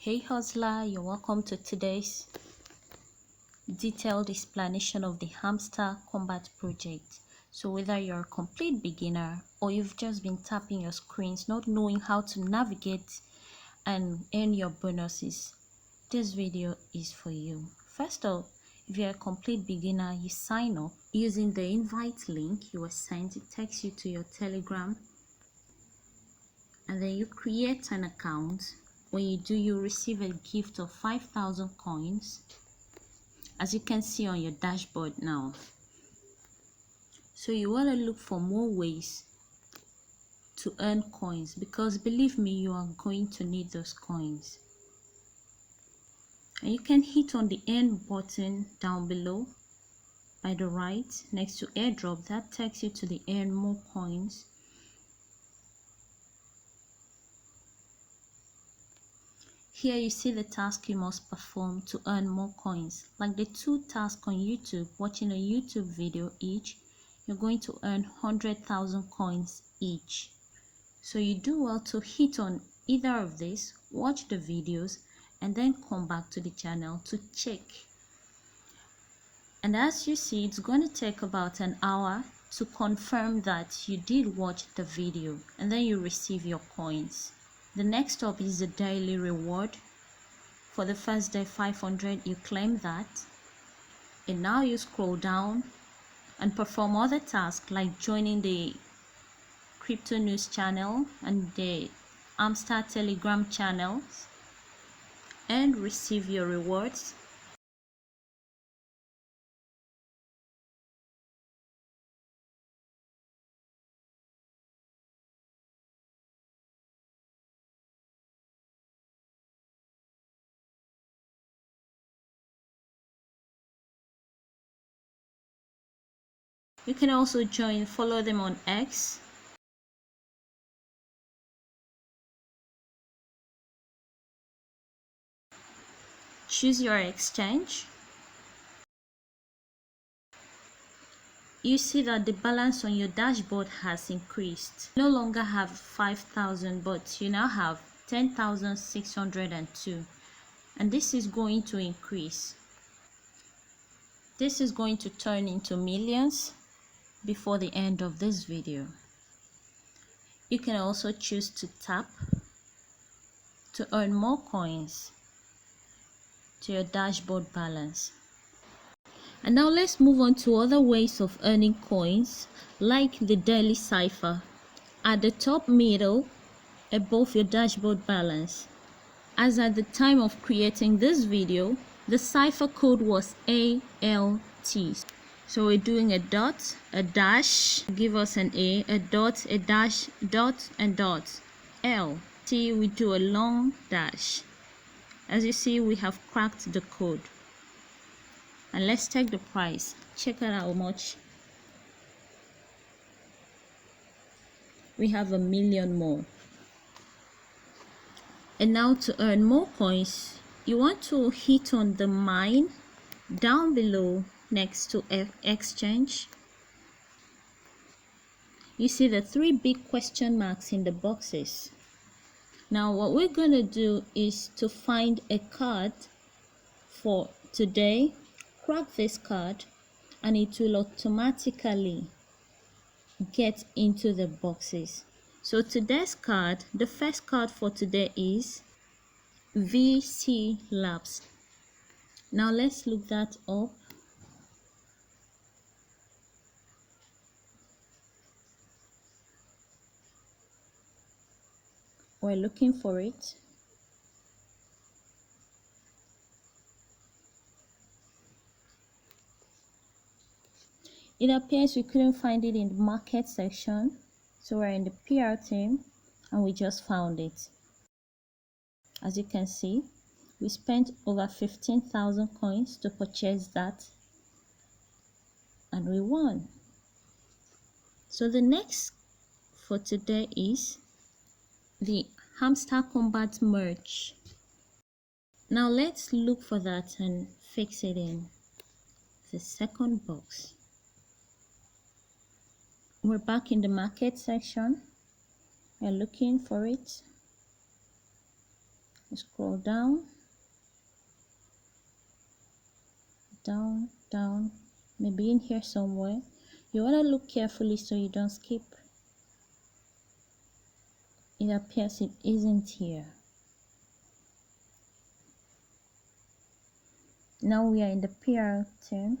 Hey hustler, you're welcome to today's detailed explanation of the Hamster Kombat project. So whether you're a complete beginner or you've just been tapping your screens not knowing how to navigate and earn your bonuses, this video is for you. First off, if you're a complete beginner, you sign up using the invite link you were sent. It takes you to your Telegram and then you create an account. When you do, you receive a gift of 5,000 coins, as you can see on your dashboard now. So you want to look for more ways to earn coins, because believe me, you are going to need those coins. And you can hit on the earn button down below by the right next to airdrop. That takes you to the earn more coins. Here you see the task you must perform to earn more coins. Like the 2 tasks on YouTube, watching a YouTube video each, you're going to earn 100,000 coins each. So you do well to hit on either of these, watch the videos, and then come back to the channel to check. And as you see, it's going to take about an hour to confirm that you did watch the video, and then you receive your coins. The next step is the daily reward. For the first day 500, you claim that, and now you scroll down and perform other tasks like joining the crypto news channel and the Hamster Telegram channels and receive your rewards. You can also follow them on X. Choose your exchange. You see that the balance on your dashboard has increased. You no longer have 5,000, but you now have 10,602, and this is going to increase. This is going to turn into millions before the end of this video. You can also choose to tap to earn more coins to your dashboard balance. And now let's move on to other ways of earning coins, like the daily cipher at the top middle above your dashboard balance. As at the time of creating this video, the cipher code was ALT. So we're doing a dot, a dash, give us an a dot, a dash, dot, and dot. L. T, we do a long dash. As you see, we have cracked the code. And let's check the price. Check out how much. We have 1 million more. And now to earn more coins, you want to hit on the mine down below next to exchange. You see the 3 big question marks in the boxes. Now what we're going to do is to find a card for today, crack this card, and it will automatically get into the boxes. So today's card, the first card for today is VC Labs. Now let's look that up. We're looking for it. It appears we couldn't find it in the market section, so we're in the PR team and we just found it. As you can see, we spent over 15,000 coins to purchase that, and we won. So the next for today is the Hamster Kombat merch. Now let's look for that and fix it in the second box. We're back in the market section. We're looking for it. Scroll down, down, maybe in here somewhere. You want to look carefully so you don't skip. It appears it isn't here. Now we are in the PR term.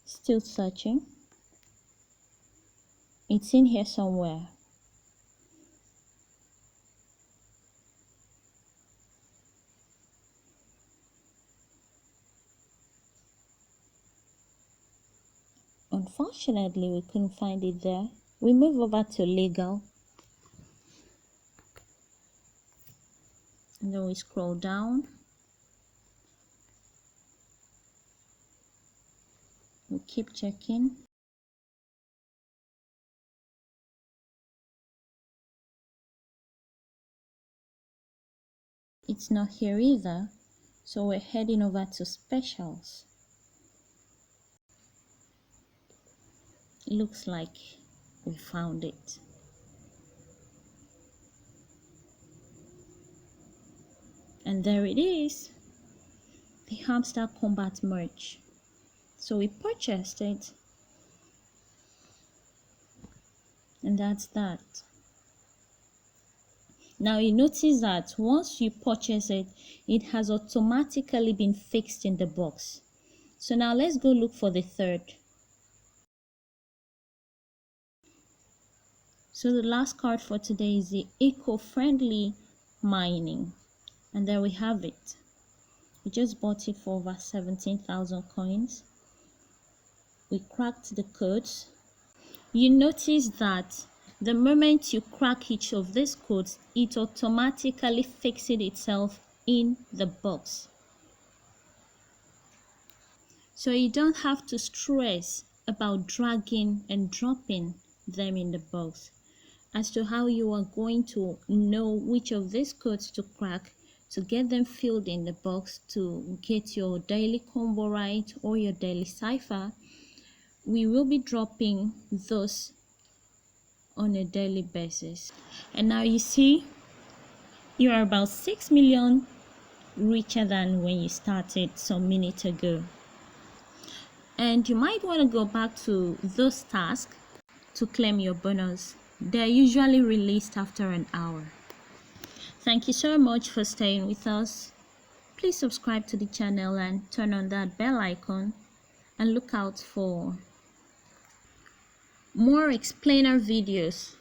Still searching. It's in here somewhere. Unfortunately, we couldn't find it there. We move over to legal. And then we scroll down. We keep checking. It's not here either. So we're heading over to specials. Looks like we found it. And there it is, the Hamster Kombat merch. So we purchased it, and that's that. Now you notice that once you purchase it, it has automatically been fixed in the box. So now let's go look for the third. So the last card for today is the eco-friendly mining. And there we have it. We just bought it for over 17,000 coins. We cracked the codes. You notice that the moment you crack each of these codes, it automatically fixes itself in the box. So you don't have to stress about dragging and dropping them in the box. As to how you are going to know which of these codes to crack to get them filled in the box to get your daily combo right or your daily cipher, we will be dropping those on a daily basis. And now you see, you are about 6 million richer than when you started some minutes ago. And you might want to go back to those tasks to claim your bonus. They're usually released after an hour. Thank you so much for staying with us. Please subscribe to the channel and turn on that bell icon, and look out for more explainer videos